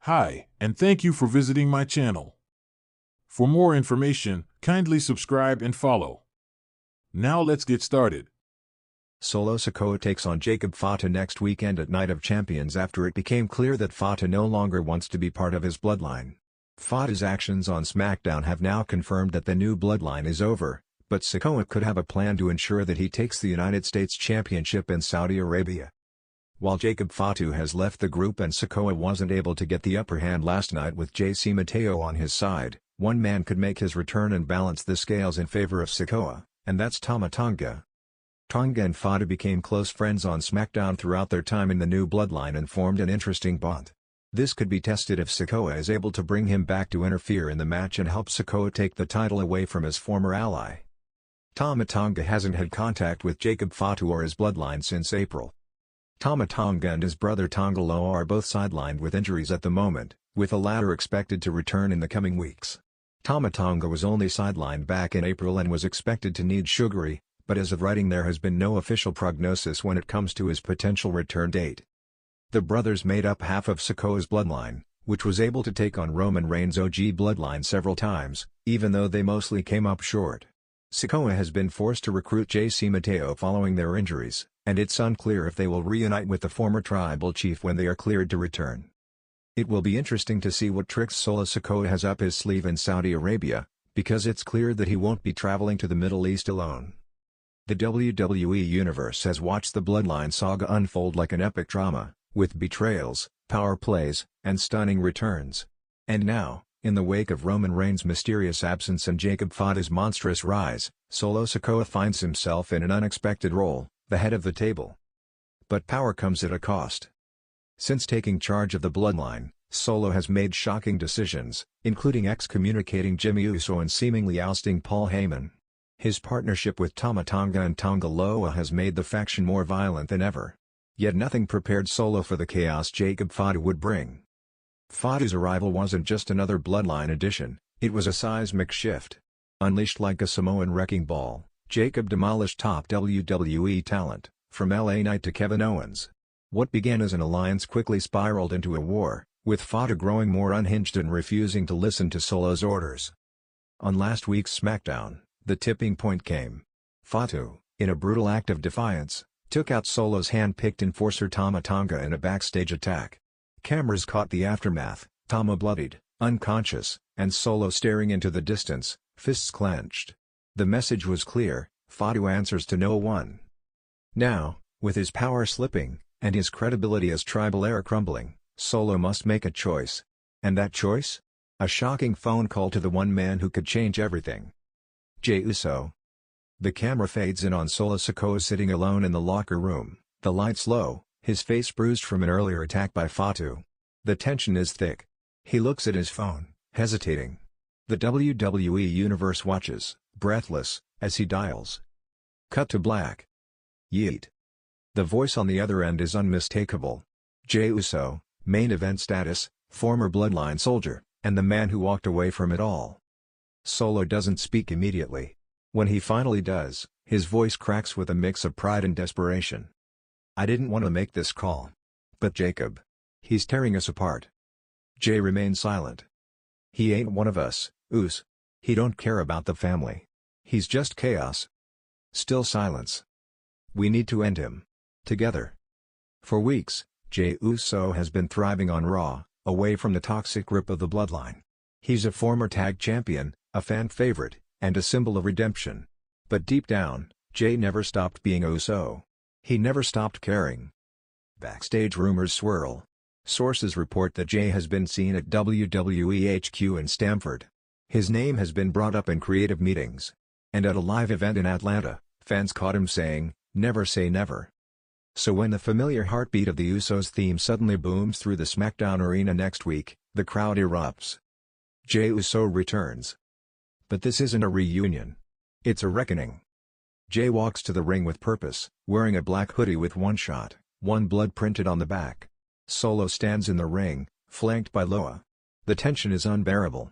Hi, and thank you for visiting my channel. For more information, kindly subscribe and follow. Now let's get started. Solo Sikoa takes on Jacob Fatu next weekend at Night of Champions after it became clear that Fatu no longer wants to be part of his bloodline. Fatu's actions on SmackDown have now confirmed that the new bloodline is over, but Sikoa could have a plan to ensure that he takes the United States Championship in Saudi Arabia. While Jacob Fatu has left the group and Sikoa wasn't able to get the upper hand last night with JC Mateo on his side, one man could make his return and balance the scales in favor of Sikoa, and that's Tama Tonga. Tonga and Fatu became close friends on SmackDown throughout their time in the new bloodline and formed an interesting bond. This could be tested if Sikoa is able to bring him back to interfere in the match and help Sikoa take the title away from his former ally. Tama Tonga hasn't had contact with Jacob Fatu or his bloodline since April. Tama Tonga and his brother Tonga Loa are both sidelined with injuries at the moment, with the latter expected to return in the coming weeks. Tama Tonga was only sidelined back in April and was expected to need surgery, but as of writing there has been no official prognosis when it comes to his potential return date. The brothers made up half of Sikoa's bloodline, which was able to take on Roman Reigns' OG bloodline several times, even though they mostly came up short. Sikoa has been forced to recruit JC Mateo following their injuries, and it's unclear if they will reunite with the former tribal chief when they are cleared to return. It will be interesting to see what tricks Solo Sikoa has up his sleeve in Saudi Arabia, because it's clear that he won't be traveling to the Middle East alone. The WWE Universe has watched the Bloodline saga unfold like an epic drama, with betrayals, power plays, and stunning returns. And now, in the wake of Roman Reigns' mysterious absence and Jacob Fatu's monstrous rise, Solo Sikoa finds himself in an unexpected role, the head of the table. But power comes at a cost. Since taking charge of the bloodline, Solo has made shocking decisions, including excommunicating Jimmy Uso and seemingly ousting Paul Heyman. His partnership with Tama Tonga and Tonga Loa has made the faction more violent than ever. Yet nothing prepared Solo for the chaos Jacob Fatu would bring. Fatu's arrival wasn't just another bloodline addition, it was a seismic shift. Unleashed like a Samoan wrecking ball, Jacob demolished top WWE talent, from LA Knight to Kevin Owens. What began as an alliance quickly spiraled into a war, with Fatu growing more unhinged and refusing to listen to Solo's orders. On last week's SmackDown, the tipping point came. Fatu, in a brutal act of defiance, took out Solo's hand-picked enforcer Tama Tonga in a backstage attack. Cameras caught the aftermath, Tama bloodied, unconscious, and Solo staring into the distance, fists clenched. The message was clear, Fatu answers to no one. Now, with his power slipping, and his credibility as tribal heir crumbling, Solo must make a choice. And that choice? A shocking phone call to the one man who could change everything. Jey Uso. The camera fades in on Solo Sikoa sitting alone in the locker room, the lights low, his face bruised from an earlier attack by Fatu. The tension is thick. He looks at his phone, hesitating. The WWE Universe watches, breathless, as he dials. Cut to black. Yeet. The voice on the other end is unmistakable. Jey Uso, main event status, former bloodline soldier, and the man who walked away from it all. Solo doesn't speak immediately. When he finally does, his voice cracks with a mix of pride and desperation. I didn't want to make this call. But Jacob. He's tearing us apart. Jey remains silent. He ain't one of us, Us. He don't care about the family. He's just chaos. Still silence. We need to end him. Together. For weeks, Jey Uso has been thriving on Raw, away from the toxic grip of the bloodline. He's a former tag champion, a fan favorite, and a symbol of redemption. But deep down, Jey never stopped being Uso. He never stopped caring. Backstage rumors swirl. Sources report that Jey has been seen at WWE HQ in Stamford. His name has been brought up in creative meetings. And at a live event in Atlanta, fans caught him saying, "Never say never." So when the familiar heartbeat of the Usos theme suddenly booms through the SmackDown arena next week, the crowd erupts. Jey Uso returns. But this isn't a reunion. It's a reckoning. Jey walks to the ring with purpose, wearing a black hoodie with one shot, one blood printed on the back. Solo stands in the ring, flanked by Loa. The tension is unbearable.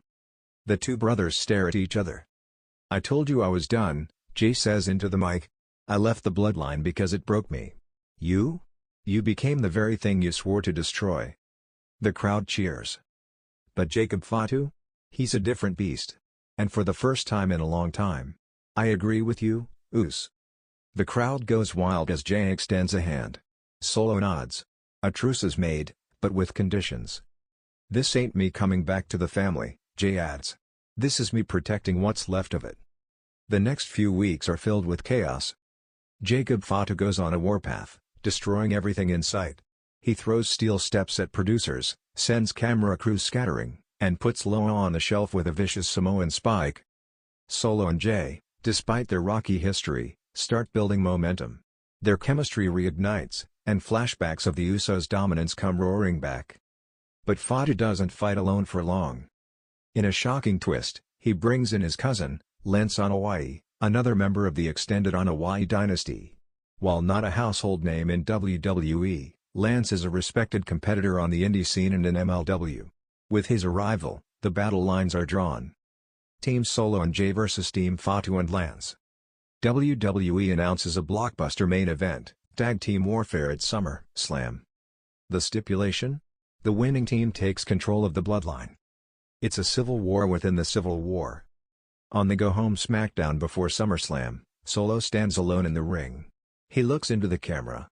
The two brothers stare at each other. I told you I was done, Jey says into the mic. I left the bloodline because it broke me. You? You became the very thing you swore to destroy. The crowd cheers. But Jacob Fatu? He's a different beast. And for the first time in a long time. I agree with you, Us. The crowd goes wild as Jay extends a hand. Solo nods. A truce is made, but with conditions. This ain't me coming back to the family, Jay adds. This is me protecting what's left of it. The next few weeks are filled with chaos. Jacob Fatu goes on a warpath, destroying everything in sight. He throws steel steps at producers, sends camera crews scattering, and puts Loa on the shelf with a vicious Samoan spike. Solo and Jay, despite their rocky history, start building momentum. Their chemistry reignites, and flashbacks of the Usos' dominance come roaring back. But Fatu doesn't fight alone for long. In a shocking twist, he brings in his cousin, Lance Anoa'i, another member of the extended Anoa'i dynasty. While not a household name in WWE, Lance is a respected competitor on the indie scene and in MLW. With his arrival, the battle lines are drawn. Team Solo and Jay vs Team Fatu and Lance. WWE announces a blockbuster main event, Tag Team Warfare at SummerSlam. The stipulation? The winning team takes control of the bloodline. It's a civil war within the civil war. On the go-home SmackDown before SummerSlam, Solo stands alone in the ring. He looks into the camera.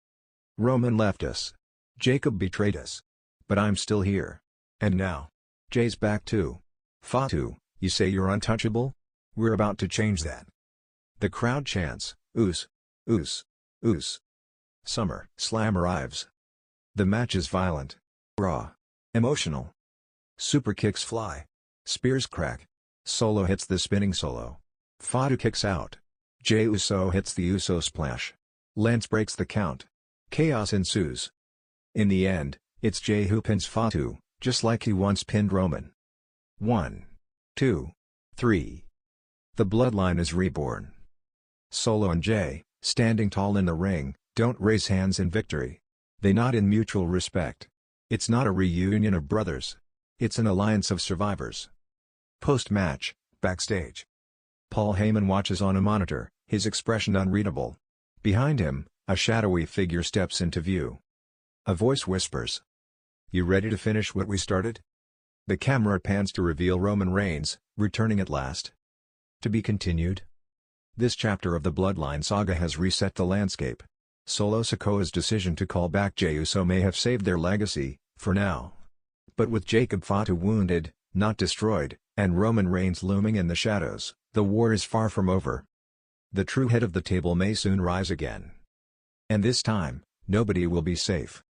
Roman left us. Jacob betrayed us. But I'm still here. And now, Jay's back too. Fatu, you say you're untouchable? We're about to change that. The crowd chants, Us, Us, Us. SummerSlam arrives. The match is violent, raw, emotional. Super kicks fly. Spears crack. Solo hits the spinning solo. Fatu kicks out. Jay Uso hits the Uso splash. Lance breaks the count. Chaos ensues. In the end, it's Jay who pins Fatu, just like he once pinned Roman. 1, 2, 3. The bloodline is reborn. Solo and Jay, standing tall in the ring, don't raise hands in victory. They nod in mutual respect. It's not a reunion of brothers. It's an alliance of survivors. Post-match, backstage. Paul Heyman watches on a monitor, his expression unreadable. Behind him, a shadowy figure steps into view. A voice whispers, "You ready to finish what we started?" The camera pans to reveal Roman Reigns, returning at last. To be continued. This chapter of the Bloodline saga has reset the landscape. Solo Sikoa's decision to call back Jey Uso may have saved their legacy, for now. But with Jacob Fatu wounded, not destroyed, and Roman Reigns looming in the shadows, the war is far from over. The true head of the table may soon rise again. And this time, nobody will be safe.